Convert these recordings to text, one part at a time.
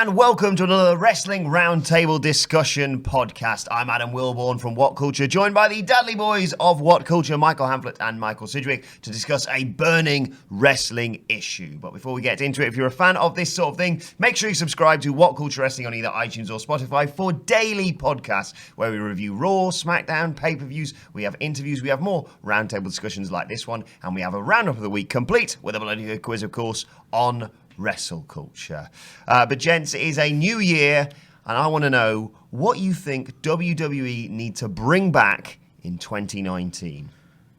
and welcome to another Wrestling Roundtable Discussion podcast. I'm Adam Wilborn from WhatCulture, joined by the Dudley Boys of WhatCulture, Michael Hamflett and Michael Sidgwick, to discuss a burning wrestling issue. But before we get into it, if you're a fan of this sort of thing, make sure you subscribe to WhatCulture Wrestling on either iTunes or Spotify for daily podcasts where we review Raw, SmackDown, pay-per-views, we have interviews, we have more roundtable discussions like this one, and we have a roundup of the week complete with a bloody good quiz, of course, on WrestleCulture. But gents, it is a new year, and I want to know what you think WWE need to bring back in 2019.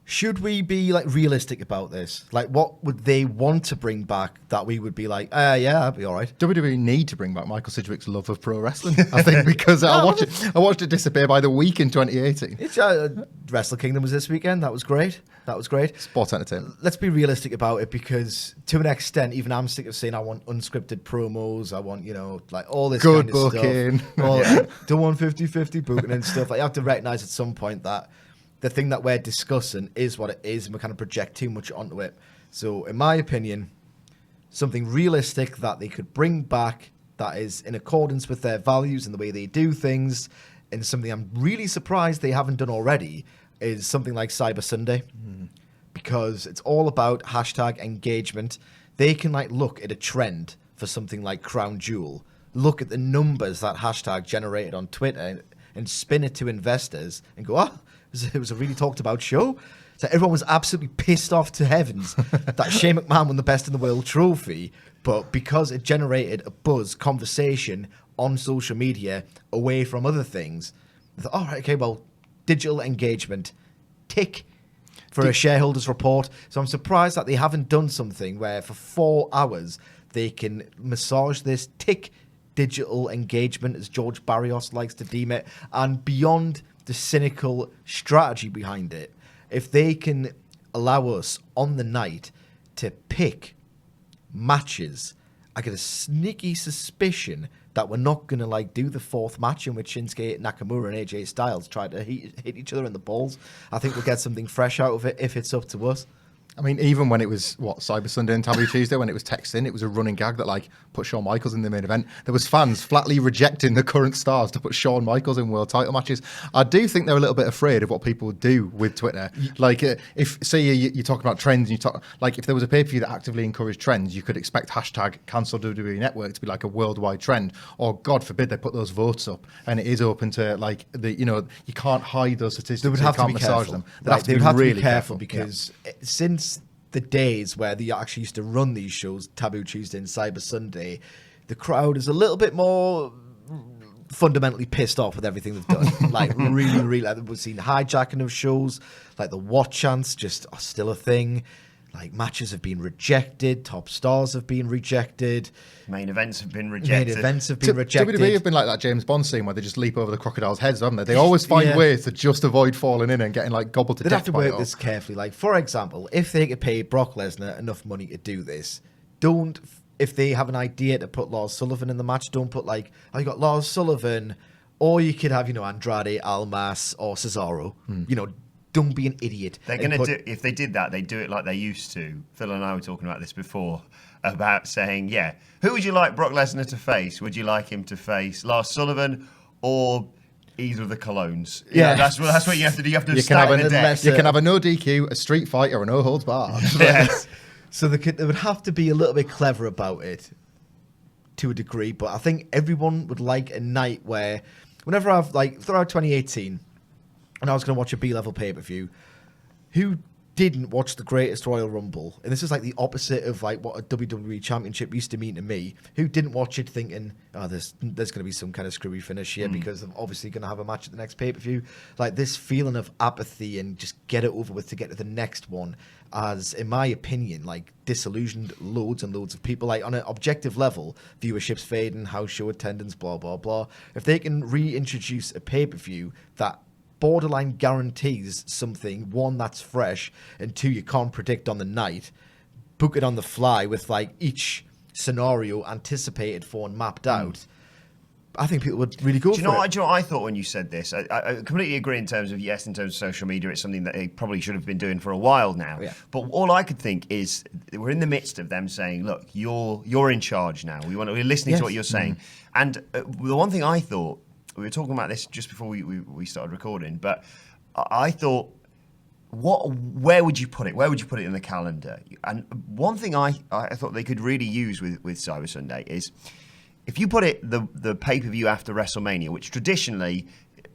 Should we be realistic about this? What would they want to bring back that we would be yeah, that'd be all right? WWE need to bring back Michael Sidgwick's love of pro wrestling, I think, because I watched it disappear by the week in 2018. It's Wrestle Kingdom was this weekend. That was great. Sports entertainment. Let's be realistic about it, because to an extent, even I'm sick of saying I want unscripted promos. I want, all this good kind of booking. Stuff. Don't want 50-50 booking and stuff. You have to recognize at some point that the thing that we're discussing is what it is, and we kind of project too much onto it. So, in my opinion, something realistic that they could bring back that is in accordance with their values and the way they do things, and something I'm really surprised they haven't done already, is something like Cyber Sunday. Because it's all about hashtag engagement. They can look at a trend for something like Crown Jewel, look at the numbers that hashtag generated on Twitter, and spin it to investors and go, it was a really talked about show. So everyone was absolutely pissed off to heavens that Shane McMahon won the Best in the World trophy, but because it generated a buzz conversation on social media away from other things, they thought, all right, okay, well, digital engagement, tick for a shareholders report. So I'm surprised that they haven't done something where for 4 hours they can massage this tick digital engagement, as George Barrios likes to deem it, and beyond the cynical strategy behind it, if they can allow us on the night to pick matches, I get a sneaky suspicion that we're not going to do the fourth match in which Shinsuke Nakamura and AJ Styles try to hit each other in the balls. I think we'll get something fresh out of it if it's up to us. I mean, even when it was, Cyber Sunday and Taboo Tuesday, when it was texting, it was a running gag that, put Shawn Michaels in the main event. There was fans flatly rejecting the current stars to put Shawn Michaels in world title matches. I do think they're a little bit afraid of what people do with Twitter. If, say, you talk about trends, and you talk, if there was a pay-per-view that actively encouraged trends, you could expect hashtag cancel WWE Network to be a worldwide trend. Or, God forbid, they put those votes up, and it is open to, you can't hide those statistics. They would have you can't to be massage careful. them. They would have to be really careful because since the days where they actually used to run these shows, Taboo Tuesday and Cyber Sunday, the crowd is a little bit more fundamentally pissed off with everything they've done. Really, we've seen hijacking of shows, the What Chants just are still a thing. Matches have been rejected, top stars have been rejected. Main events have been rejected. WWE have been like that James Bond scene where they just leap over the crocodile's heads, haven't they? They always find ways to just avoid falling in and getting gobbled to death. They'd have to work this carefully. For example, if they could pay Brock Lesnar enough money to do this, if they have an idea to put Lars Sullivan in the match, don't put you got Lars Sullivan, or you could have, Andrade, Almas, or Cesaro. Don't be an idiot. They're going to do, if they did that, they'd do it like they used to. Phil and I were talking about this before, about saying, who would you like Brock Lesnar to face? Would you like him to face Lars Sullivan or either of the Colognes? Yeah, that's what you have to do. You have to stack the deck. You can have a no DQ, a street fight, or a no holds bar. Yes. So they would have to be a little bit clever about it to a degree, but I think everyone would like a night where, whenever throughout 2018, and I was going to watch a B-level pay-per-view, who didn't watch the Greatest Royal Rumble? And this is the opposite of what a WWE Championship used to mean to me. Who didn't watch it thinking, there's going to be some kind of screwy finish here because I'm obviously going to have a match at the next pay-per-view. This feeling of apathy and just get it over with to get to the next one has, in my opinion, disillusioned loads and loads of people. On an objective level, viewership's fading, house show attendance, blah, blah, blah. If they can reintroduce a pay-per-view that borderline guarantees something, one, that's fresh, and two, you can't predict on the night, book it on the fly with each scenario anticipated for and mapped out, I think people would really go Do you for know it. what? Do you know what I thought when you said this? I completely agree in terms of social media, it's something that they probably should have been doing for a while now. Yeah. But all I could think is we're in the midst of them saying, "Look, you're in charge now. We're listening to what you're saying." And the one thing I thought, we were talking about this just before we started recording, but I thought, where would you put it? Where would you put it in the calendar? And one thing I thought they could really use with Cyber Sunday is, if you put it the pay-per-view after WrestleMania, which traditionally,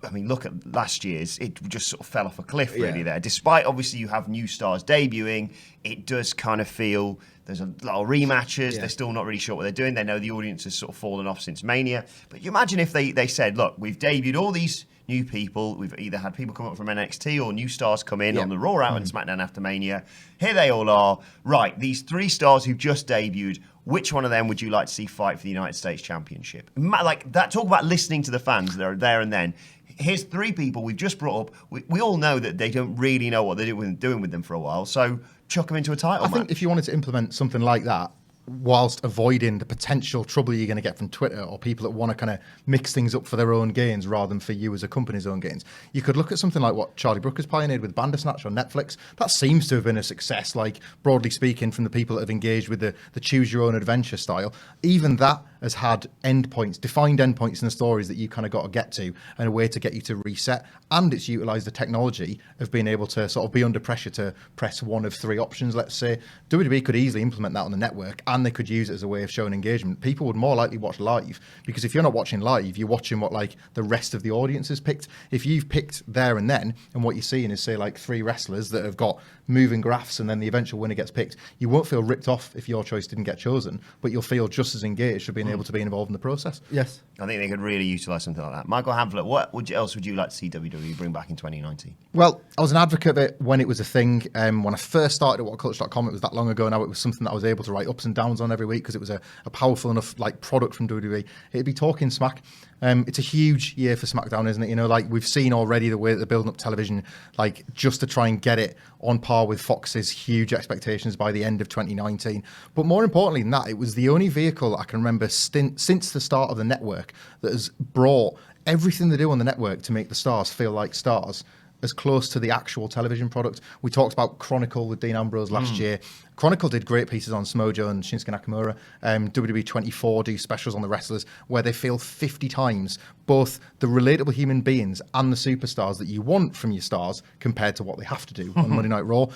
I mean, look at last year's, it just sort of fell off a cliff really there. Despite, obviously, you have new stars debuting, it does kind of feel there's a lot of rematches. They're still not really sure what they're doing. They know the audience has sort of fallen off since Mania. But you imagine if they said, look, we've debuted all these new people. We've either had people come up from NXT or new stars come in on the Raw out and SmackDown after Mania. Here they all are. Right, these 3 stars who've just debuted, which one of them would you like to see fight for the United States Championship? Like that, talk about listening to the fans that are there and then. Here's 3 people we've just brought up. We all know that they don't really know what they're doing with them for a while, so chuck them into a title I think if you wanted to implement something like that, whilst avoiding the potential trouble you're going to get from Twitter or people that want to kind of mix things up for their own gains rather than for you as a company's own gains, you could look at something like what Charlie Brooker's pioneered with Bandersnatch on Netflix. That seems to have been a success, like broadly speaking, from the people that have engaged with the choose your own adventure style. Even that has had endpoints, defined endpoints in the stories that you kind of got to get to, and a way to get you to reset. And it's utilised the technology of being able to sort of be under pressure to press one of 3 options, let's say. WWE could easily implement that on the network, and they could use it as a way of showing engagement. People would more likely watch live, because if you're not watching live, you're watching what like the rest of the audience has picked. If you've picked there and then, and what you're seeing is, say, like 3 wrestlers that have got moving graphs and then the eventual winner gets picked, you won't feel ripped off if your choice didn't get chosen, but you'll feel just as engaged for being able to be involved in the process. Yes. I think they could really utilise something like that. Michael Hamflett, what else would you like to see WWE bring back in 2019? Well, I was an advocate of it when it was a thing. When I first started at WhatCulture.com, it was that long ago now, it was something that I was able to write ups and downs on every week because it was a powerful enough like product from WWE. It'd be talking smack. It's a huge year for SmackDown, isn't it? You know, like we've seen already the way that they're building up television, like just to try and get it on par with Fox's huge expectations by the end of 2019. But more importantly than that, it was the only vehicle I can remember since the start of the network that has brought everything they do on the network to make the stars feel like stars as close to the actual television product. We talked about Chronicle with Dean Ambrose last year. Chronicle did great pieces on Smojo and Shinsuke Nakamura. WWE 24 do specials on the wrestlers where they feel 50 times both the relatable human beings and the superstars that you want from your stars compared to what they have to do on Monday Night Raw.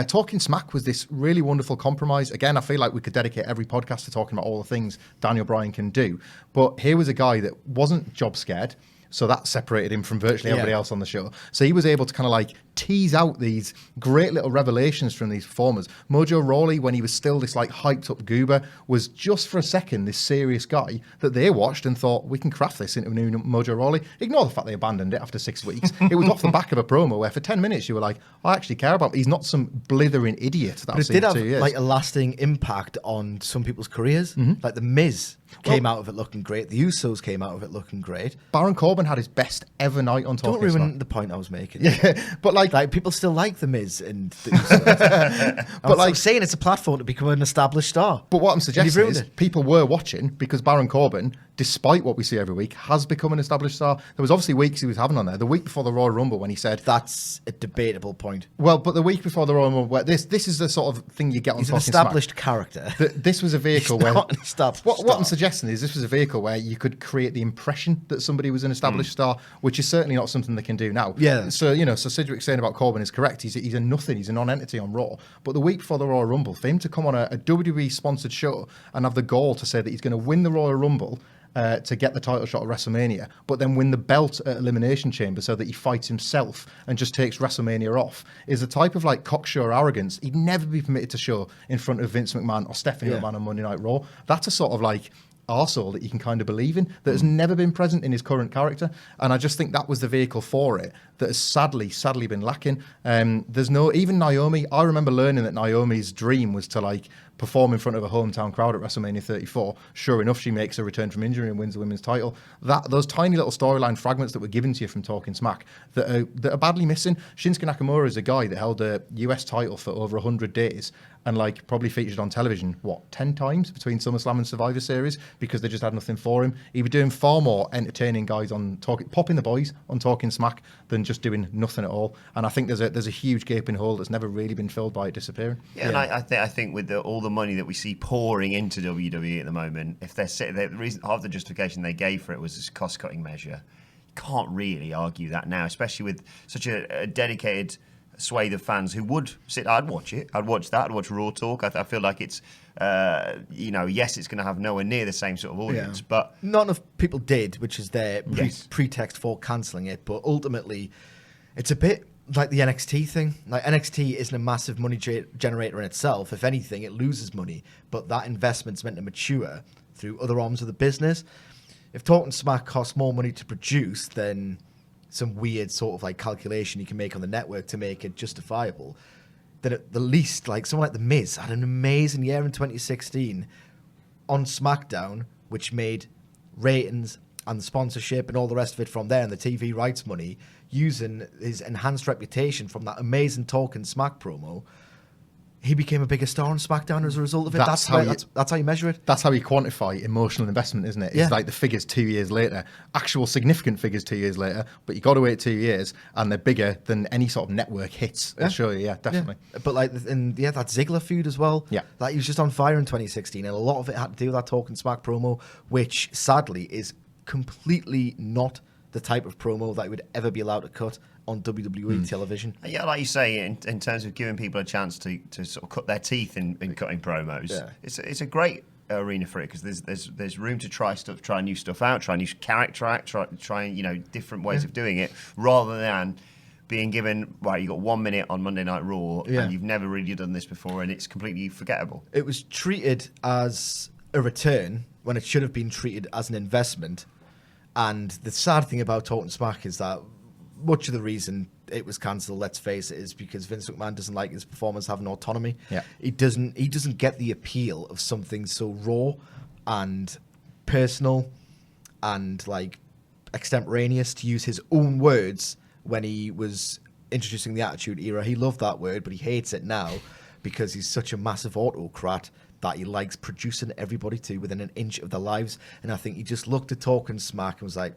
Talking Smack was this really wonderful compromise. Again, I feel like we could dedicate every podcast to talking about all the things Daniel Bryan can do. But here was a guy that wasn't job scared. So that separated him from virtually everybody else on the show. So he was able to kind of like tease out these great little revelations from these performers. Mojo Rawley, when he was still this like hyped up goober, was just for a second this serious guy that they watched and thought, we can craft this into a new Mojo Rawley. Ignore the fact they abandoned it after 6 weeks. It was off the back of a promo where for 10 minutes you were like, I actually care about him. He's not some blithering idiot that I've seen did for 2 have years. like a lasting impact on some people's careers. Like the Miz came out of it looking great. The Usos came out of it looking great. Baron Corbin had his best ever night on Talking Don't ruin Smack. the point I was making. Yeah, but like people still like the Miz and the Usos. But I'm like saying it's a platform to become an established star. But what I'm suggesting ruined is it. people were watching because Baron Corbin, despite what we see every week, has become an established star. There was obviously weeks he was having on there. The week before the Royal Rumble when he said... That's a debatable point. Well, but the week before the Royal Rumble, where this is the sort of thing you get on He's an Talking established Smack. character. This was a vehicle He's where... not an established What I'm star. suggesting is this was a vehicle where you could create the impression that somebody was an established star, which is certainly not something they can do now. Yeah. So, you know, so Sidgwick saying about Corbin is correct. He's a nothing. He's a non-entity on Raw. But the week before the Royal Rumble, for him to come on a WWE-sponsored show and have the goal to say that he's going to win the Royal Rumble to get the title shot at WrestleMania, but then win the belt at Elimination Chamber so that he fights himself and just takes WrestleMania off, is a type of like cocksure arrogance he'd never be permitted to show in front of Vince McMahon or Stephanie McMahon on Monday Night Raw. That's a sort of like arsehole that you can kind of believe in that has never been present in his current character, and I just think that was the vehicle for it that has sadly been lacking. There's no, even Naomi, I remember learning that Naomi's dream was to like perform in front of a hometown crowd at WrestleMania 34. Sure enough, she makes a return from injury and wins the women's title. Those tiny little storyline fragments that were given to you from Talking Smack that are badly missing. Shinsuke Nakamura is a guy that held a US title for over 100 days and like probably featured on television, 10 times between SummerSlam and Survivor Series because they just had nothing for him. He was doing far more entertaining guys on popping the boys on Talking Smack than just doing nothing at all. And I think there's a huge gaping hole that's never really been filled by it disappearing. Yeah, and I think with all the money that we see pouring into WWE at the moment, if they're sitting there, the reason half the justification they gave for it was this cost-cutting measure. You can't really argue that now, especially with such a dedicated swathe of fans who would sit. I'd watch it. I'd watch that. I'd watch Raw Talk. I feel like it's, yes, it's going to have nowhere near the same sort of audience, but not enough people did, which is their pretext for cancelling it. But ultimately, it's a bit like the NXT thing. Like NXT isn't a massive money generator in itself. If anything, it loses money, but that investment's meant to mature through other arms of the business. If Talking Smack costs more money to produce than some weird sort of like calculation you can make on the network to make it justifiable, then at the least, like someone like The Miz had an amazing year in 2016 on SmackDown, which made ratings and the sponsorship and all the rest of it from there and the TV rights money, using his enhanced reputation from that amazing Talking Smack promo. He became a bigger star on SmackDown as a result of it. That's how you measure it. That's how you quantify emotional investment, isn't it? Yeah. It's like the figures 2 years later, actual significant figures 2 years later, but you got to wait 2 years, and they're bigger than any sort of network hits. I'll show you, definitely. Yeah. But that Ziggler feud as well. Yeah, like he was just on fire in 2016, and a lot of it had to do with that Talking Smack promo, which sadly is completely not the type of promo that would ever be allowed to cut on WWE television. Yeah, like you say, in terms of giving people a chance to sort of cut their teeth in cutting promos, it's a great arena for it because there's room to try new stuff out, try new character act, try different ways of doing it, rather than being given, you got 1 minute on Monday Night Raw and you've never really done this before and it's completely forgettable. It was treated as a return when it should have been treated as an investment. And the sad thing about Talking Smack is that much of the reason it was cancelled, let's face it, is because Vince McMahon doesn't like his performers having autonomy. Yeah. He doesn't get the appeal of something so raw and personal and like extemporaneous, to use his own words when he was introducing the Attitude Era. He loved that word, but he hates it now because he's such a massive autocrat that he likes producing everybody to within an inch of their lives. And I think he just looked at Talking Smack and was like,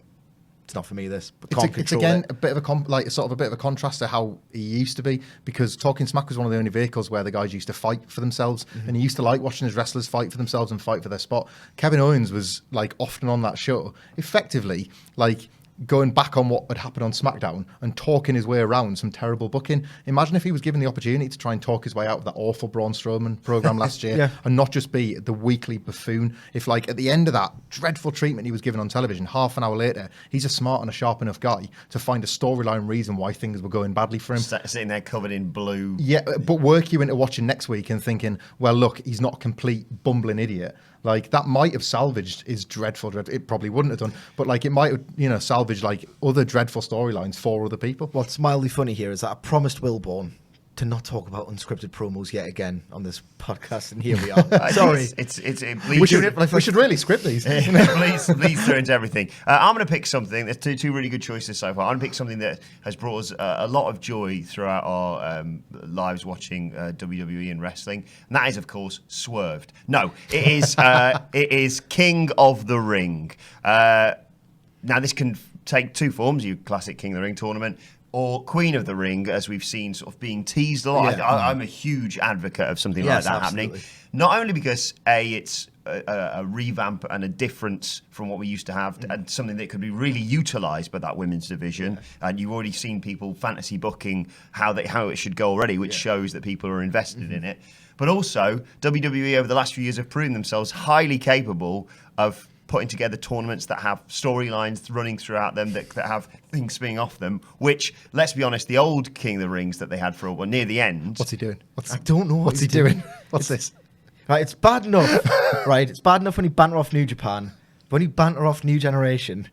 it's not for me, this. It's again a bit of a bit of a contrast to how he used to be, because Talking Smack was one of the only vehicles where the guys used to fight for themselves, and he used to like watching his wrestlers fight for themselves and fight for their spot. Kevin Owens was like often on that show, effectively like going back on what had happened on SmackDown and talking his way around some terrible booking. Imagine if he was given the opportunity to try and talk his way out of that awful Braun Strowman program last year and not just be the weekly buffoon. If like at the end of that dreadful treatment he was given on television, half an hour later, he's a smart and a sharp enough guy to find a storyline reason why things were going badly for him. Sitting there covered in blue. Yeah, but work you into watching next week and thinking, well, look, he's not a complete bumbling idiot. Like, that might have salvaged his dreadful. It probably wouldn't have done, but like it might have, salvaged like other dreadful storylines for other people. What's mildly funny here is that I promised Wilborn to not talk about unscripted promos yet again on this podcast, and here we are. Sorry, we should really script these. Please throw into everything. I'm going to pick something. There's two really good choices so far. I'm going to pick something that has brought us a lot of joy throughout our lives watching WWE and wrestling, and that is, of course, Swerved. No, it is it is King of the Ring. Now, this can take two forms: your classic King of the Ring tournament, or Queen of the Ring, as we've seen sort of being teased a lot. Yeah. I'm a huge advocate of something like that happening. Not only because, it's a revamp and a difference from what we used to have, and something that could be really utilised by that women's division. And you've already seen people fantasy booking how it should go already, which shows that people are invested in it. But also, WWE over the last few years have proven themselves highly capable of putting together tournaments that have storylines running throughout them, that have things spinning off them, which, let's be honest, the old King of the Rings that they had for a while, near the end... What's he doing? I don't know what's he doing. What's this? Right, it's bad enough, right? It's bad enough when you banter off New Japan, but when you banter off New Generation...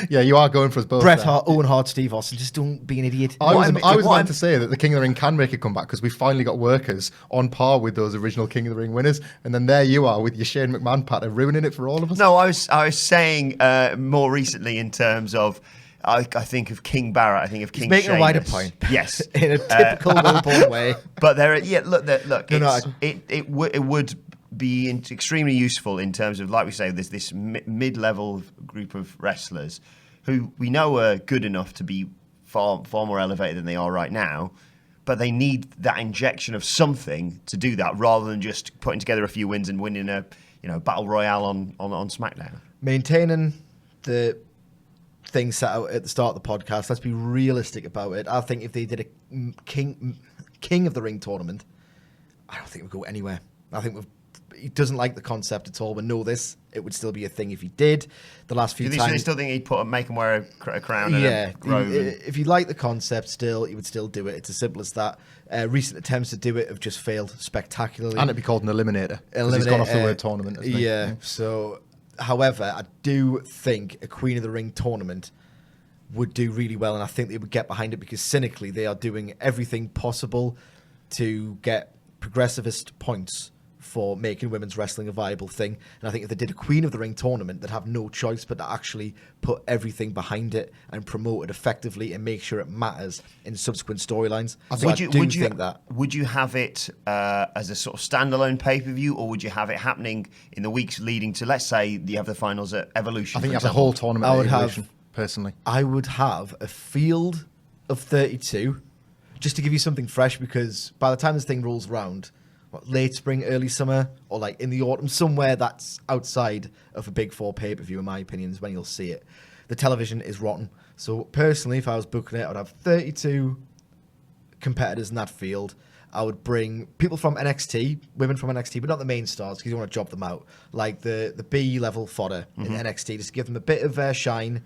Yeah, you are going for us both. Bret Hart, Owen Hart, Steve Austin, just don't be an idiot. I was meant to say that the King of the Ring can make a comeback because we finally got workers on par with those original King of the Ring winners, and then there you are with your Shane McMahon pattern ruining it for all of us. No, I was saying more recently in terms of I think of King Barrett. I think of King. He's making Sheamus. a wider point. Yes, in a typical Wilborn way. But look. No, It would be extremely useful in terms of, like we say, there's this mid-level group of wrestlers who we know are good enough to be far more elevated than they are right now. But they need that injection of something to do that, rather than just putting together a few wins and winning a battle royale on SmackDown. Maintaining the thing set out at the start of the podcast, let's be realistic about it. I think if they did a King of the Ring tournament, I don't think it would go anywhere. I think he doesn't like the concept at all. We know this. It would still be a thing if he did. The last few times... Do you still think he'd make him wear a crown and a robe? If you like the concept still, he would still do it. It's as simple as that. Recent attempts to do it have just failed spectacularly. And it'd be called an eliminator. He's gone off the word tournament, hasn't he? Yeah, so... However, I do think a Queen of the Ring tournament would do really well, and I think they would get behind it because cynically they are doing everything possible to get progressivist points for making women's wrestling a viable thing. And I think if they did a Queen of the Ring tournament, they'd have no choice but to actually put everything behind it and promote it effectively and make sure it matters in subsequent storylines. Would you have it as a sort of standalone pay-per-view, or would you have it happening in the weeks leading to, let's say, you have the finals at Evolution? I think you have the whole tournament at Evolution, personally. I would have a field of 32, just to give you something fresh, because by the time this thing rolls around, late spring, early summer, or like in the autumn, somewhere that's outside of a Big Four pay-per-view, in my opinion, is when you'll see it. The television is rotten. So personally, if I was booking it, I'd have 32 competitors in that field. I would bring people from NXT, women from NXT, but not the main stars, because you want to job them out, like the B-level fodder in NXT, just to give them a bit of shine.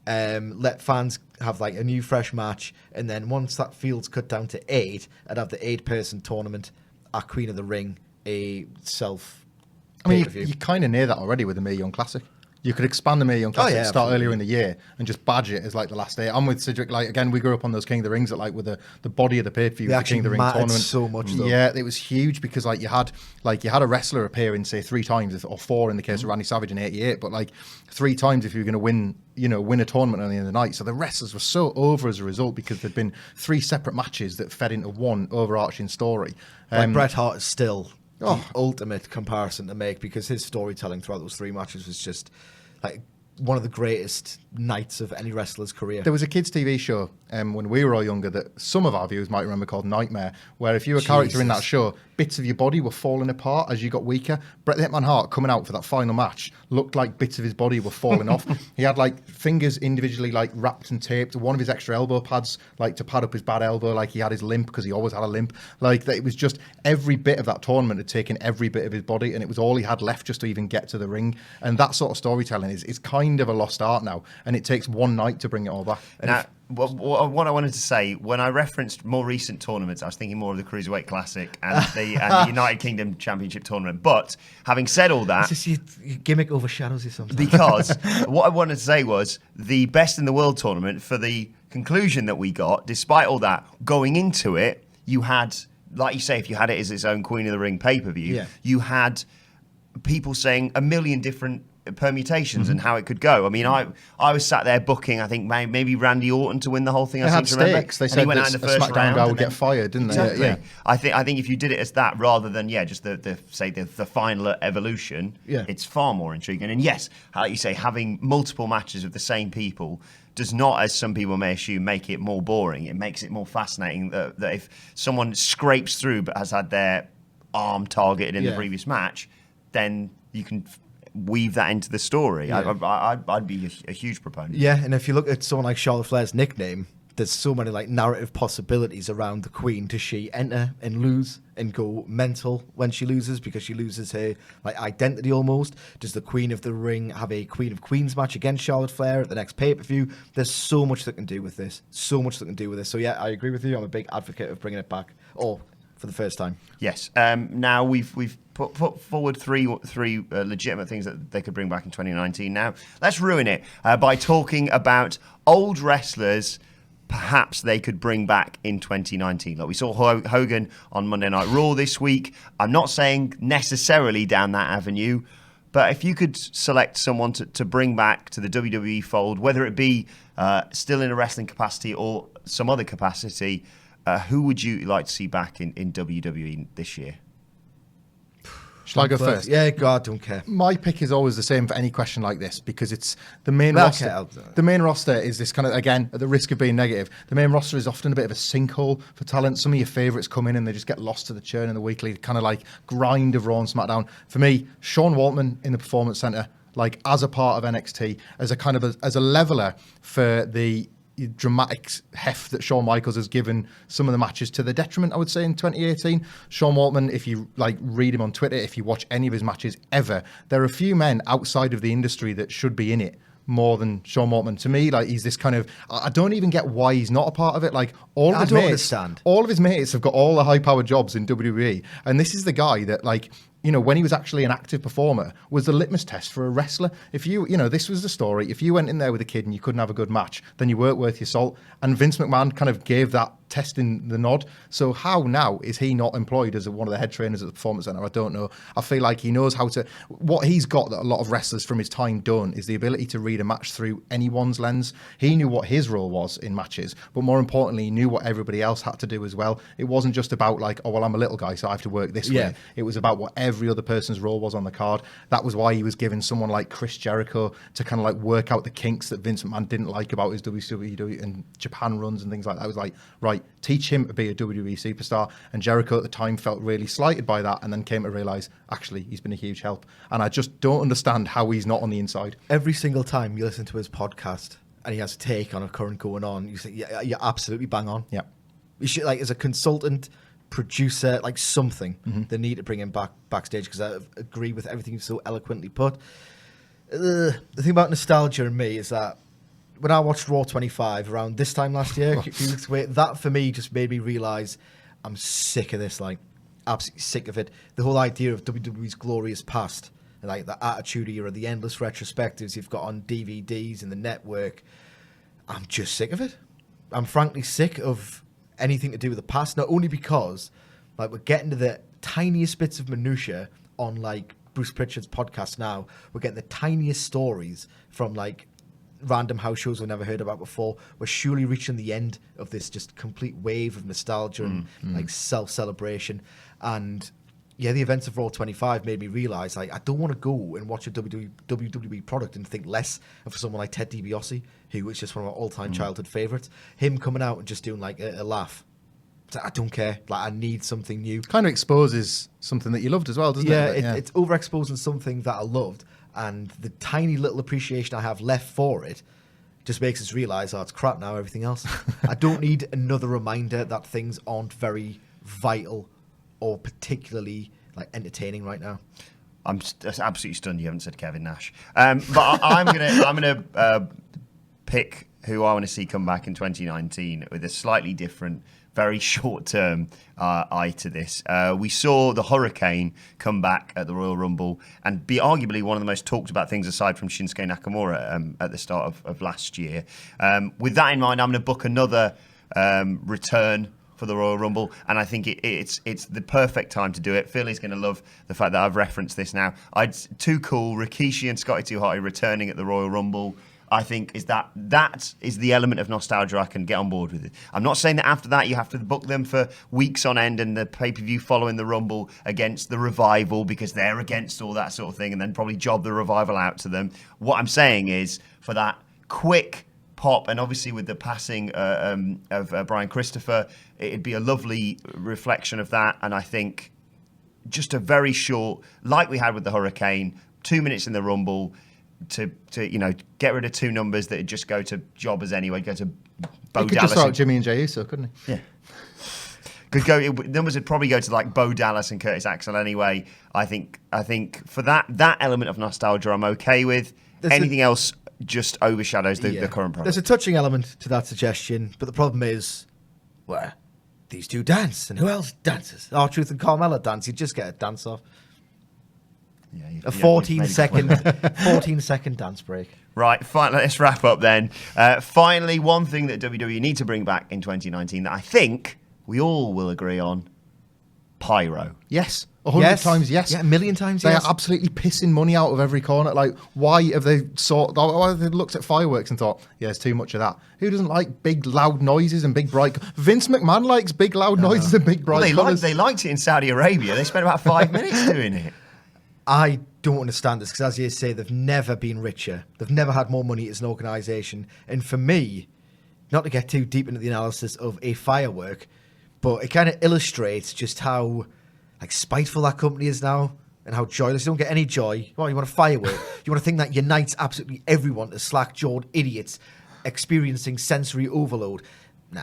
Let fans have like a new fresh match, and then once that field's cut down to 8, I'd have the 8-person tournament at Queen of the Ring, a self. I mean, you're kind of near that already with the Mae Young Classic. You could expand the Mae Young Classic, start earlier in the year, and just badge it as like the last day. I'm with Cedric. Like again, we grew up on those King of the Rings that like with the body of the pay-per-view, the King of the Ring tournament. So much, though. Yeah, it was huge because like you had a wrestler appear in say 3 times or 4 in the case of Randy Savage in '88, but like 3 times if you were going to win a tournament at the end of the night. So the wrestlers were so over as a result because there'd been 3 separate matches that fed into one overarching story. Like Bret Hart is still the ultimate comparison to make, because his storytelling throughout those 3 matches was just like one of the greatest nights of any wrestler's career. There was a kids' TV show when we were all younger that some of our viewers might remember called Nightmare, where if you were a character in that show, bits of your body were falling apart as you got weaker. Bret the Hitman Hart coming out for that final match looked like bits of his body were falling off. He had like fingers individually like wrapped and taped, one of his extra elbow pads like to pad up his bad elbow, like he had his limp because he always had a limp. Like that, it was just every bit of that tournament had taken every bit of his body, and it was all he had left just to even get to the ring. And that sort of storytelling is kind of a lost art now, and it takes one night to bring it all back. Now, what I wanted to say, when I referenced more recent tournaments, I was thinking more of the Cruiserweight Classic and the United Kingdom Championship Tournament. But having said all that... It's just your gimmick overshadows you sometimes. Because what I wanted to say was the Best in the World tournament, for the conclusion that we got, despite all that, going into it, you had, like you say, if you had it as its own Queen of the Ring pay-per-view, you had people saying a million different permutations and how it could go. I mean, I was sat there booking, I think maybe Randy Orton to win the whole thing. They had stakes. They said that a SmackDown guy would get fired, didn't they? Exactly. Yeah. I think if you did it as that rather than just the final at Evolution, it's far more intriguing. And yes, like you say, having multiple matches with the same people does not, as some people may assume, make it more boring. It makes it more fascinating that if someone scrapes through but has had their arm targeted in the previous match, then you can weave that into the story. I'd be a huge proponent. Yeah, and if you look at someone like Charlotte Flair's nickname, there's so many like narrative possibilities around the Queen. Does she enter and lose and go mental when she loses because she loses her like identity almost? Does the Queen of the Ring have a Queen of Queens match against Charlotte Flair at the next pay-per-view? There's so much that can do with this. So yeah, I agree with you. I'm a big advocate of bringing it back. For the first time. Yes. Now we've put forward three legitimate things that they could bring back in 2019. Now let's ruin it by talking about old wrestlers perhaps they could bring back in 2019. Like we saw Hogan on Monday Night Raw this week. I'm not saying necessarily down that avenue, but But if you could select someone to bring back to the WWE fold, whether it be still in a wrestling capacity or some other capacity, who would you like to see back in WWE this year? Shall I go first? Yeah, God, don't care. My pick is always the same for any question like this because it's the main Okay, roster. The main roster is this kind of, again, at the risk of being negative, the main roster is often a bit of a sinkhole for talent. Some of your favourites come in and they just get lost to the churn in the weekly kind of like grind of Raw and SmackDown. For me, Sean Waltman in the Performance Centre, like as a part of NXT, as a kind of as a leveler for the dramatic heft that Shawn Michaels has given some of the matches to the detriment, I would say, in 2018. Sean Waltman, if you like read him on Twitter, if you watch any of his matches ever, there are a few men outside of the industry that should be in it more than Sean Waltman. To me, like, he's this kind of, I don't even get why he's not a part of it. Like, all of his mates have got all the high-powered jobs in WWE, and this is the guy that, like, you know, when he was actually an active performer, was the litmus test for a wrestler. If you know, this was the story. If you went in there with a kid and you couldn't have a good match, then you weren't worth your salt. And Vince McMahon kind of gave that testing the nod. So how now is he not employed as one of the head trainers at the Performance Center? I don't know. I feel like he knows how to. What he's got that a lot of wrestlers from his time don't is the ability to read a match through anyone's lens. He knew what his role was in matches, but more importantly, he knew what everybody else had to do as well. It wasn't just about like, oh, well, I'm a little guy, so I have to work this way. It was about what every other person's role was on the card. That was why he was given someone like Chris Jericho to kind of like work out the kinks that Vince McMahon didn't like about his WWE and Japan runs and things like that. It was like, right, teach him to be a WWE superstar. And Jericho at the time felt really slighted by that and then came to realise, actually, he's been a huge help. And I just don't understand how he's not on the inside. Every single time you listen to his podcast and he has a take on a current going on, you think, yeah, you're absolutely bang on. Yeah. You should, like, as a consultant, producer, like something, they need to bring him backstage, because I agree with everything you've so eloquently put. The thing about nostalgia and me is that when I watched Raw 25 around this time last year, a few weeks away, that for me just made me realise I'm sick of this, like, absolutely sick of it. The whole idea of WWE's glorious past, and like the Attitude Era, the endless retrospectives you've got on DVDs and the network, I'm just sick of it. I'm frankly sick of anything to do with the past, not only because like we're getting to the tiniest bits of minutia on like Bruce Pritchard's podcast now, we're getting the tiniest stories from like random house shows we've never heard about before. We're surely reaching the end of this just complete wave of nostalgia and like self-celebration. And yeah, the events of Raw 25 made me realise like I don't want to go and watch a WWE product and think less of someone like Ted DiBiase, who was just one of my all-time childhood favourites. Him coming out and just doing like a laugh. Like, I don't care. Like, I need something new. Kind of exposes something that you loved as well, doesn't it? Yeah, it's overexposing something that I loved, and the tiny little appreciation I have left for it just makes us realise, oh, it's crap now, everything else. I don't need another reminder that things aren't very vital or particularly like entertaining right now. I'm absolutely stunned you haven't said Kevin Nash. But I'm gonna pick who I want to see come back in 2019 with a slightly different, very short-term eye to this. We saw the Hurricane come back at the Royal Rumble and be arguably one of the most talked about things aside from Shinsuke Nakamura at the start of last year. With that in mind, I'm going to book another return for the Royal Rumble, and I think it's the perfect time to do it. Philly's going to love the fact that I've referenced this now. Too Cool, Rikishi and Scotty 2 Hotty returning at the Royal Rumble, I think that is the element of nostalgia I can get on board with it. I'm not saying that after that you have to book them for weeks on end and the pay-per-view following the Rumble against the Revival because they're against all that sort of thing and then probably job the Revival out to them. What I'm saying is for that quick pop, and obviously with the passing of Brian Christopher, it'd be a lovely reflection of that. And I think just a very short, like we had with the Hurricane, 2 minutes in the Rumble to get rid of two numbers that would just go to jobbers anyway, go to Bo He could Dallas. just start Jimmy and Jey Uso, couldn't he? Yeah. Numbers would probably go to like Bo Dallas and Curtis Axel anyway. I think for that element of nostalgia I'm okay with. Anything else just overshadows the current product. There's a touching element to that suggestion, but the problem is, well, these two dance, and who else dances? R-Truth and Carmella dance. You just get a dance off. Yeah, a 14-second dance break. Right, let's wrap up then. Finally, one thing that WWE need to bring back in 2019 that I think we all will agree on, pyro. Yes. 100 times yes. Yeah, a million times They yes. are absolutely pissing money out of every corner. Like, why have they looked at fireworks and thought, yeah, it's too much of that? Who doesn't like big, loud noises and big, bright... Vince McMahon likes big, loud noises and big, bright colours. They liked it in Saudi Arabia. They spent about 5 minutes doing it. I don't understand this because, as you say, they've never been richer. They've never had more money as an organisation. And for me, not to get too deep into the analysis of a firework, but it kind of illustrates just how spiteful that company is now and how joyless. You don't get any joy. Well, you want a firework. You want a thing that unites absolutely everyone to slack-jawed idiots experiencing sensory overload. Nah,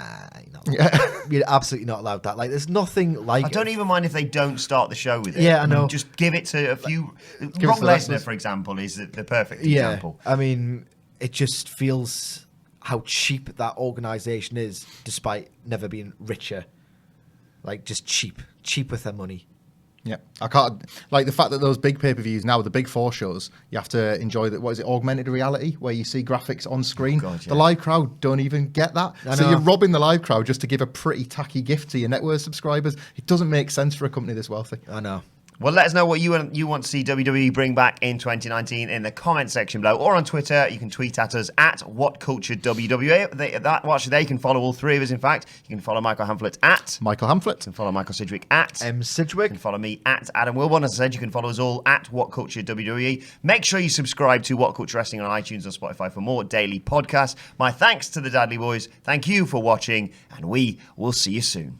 you're absolutely not allowed that. There's nothing like I don't even mind if they don't start the show with it. Yeah, I know. Just give it to a few... Brock Lesnar, for example, is the perfect example. I mean, it just feels how cheap that organisation is, despite never being richer. Just cheap with their money. Yeah, I can't the fact that those big pay-per-views now, the big 4 shows, you have to enjoy that. What is it, augmented reality, where you see graphics on screen? God, yeah. The live crowd don't even get that. So you're robbing the live crowd just to give a pretty tacky gift to your network subscribers. It doesn't make sense for a company this wealthy. I know. Well, let us know what you want to see WWE bring back in 2019 in the comment section below, or on Twitter. You can tweet at us at WhatCultureWWA. They can follow all 3 of us, in fact. You can follow Michael Hamflett at Michael Hamflett. You can follow Michael Sidgwick at Sidgwick. You can follow me at Adam Wilborn. As I said, you can follow us all at WhatCultureWWE. Make sure you subscribe to What Culture Wrestling on iTunes and Spotify for more daily podcasts. My thanks to the Dudley Boys. Thank you for watching, and we will see you soon.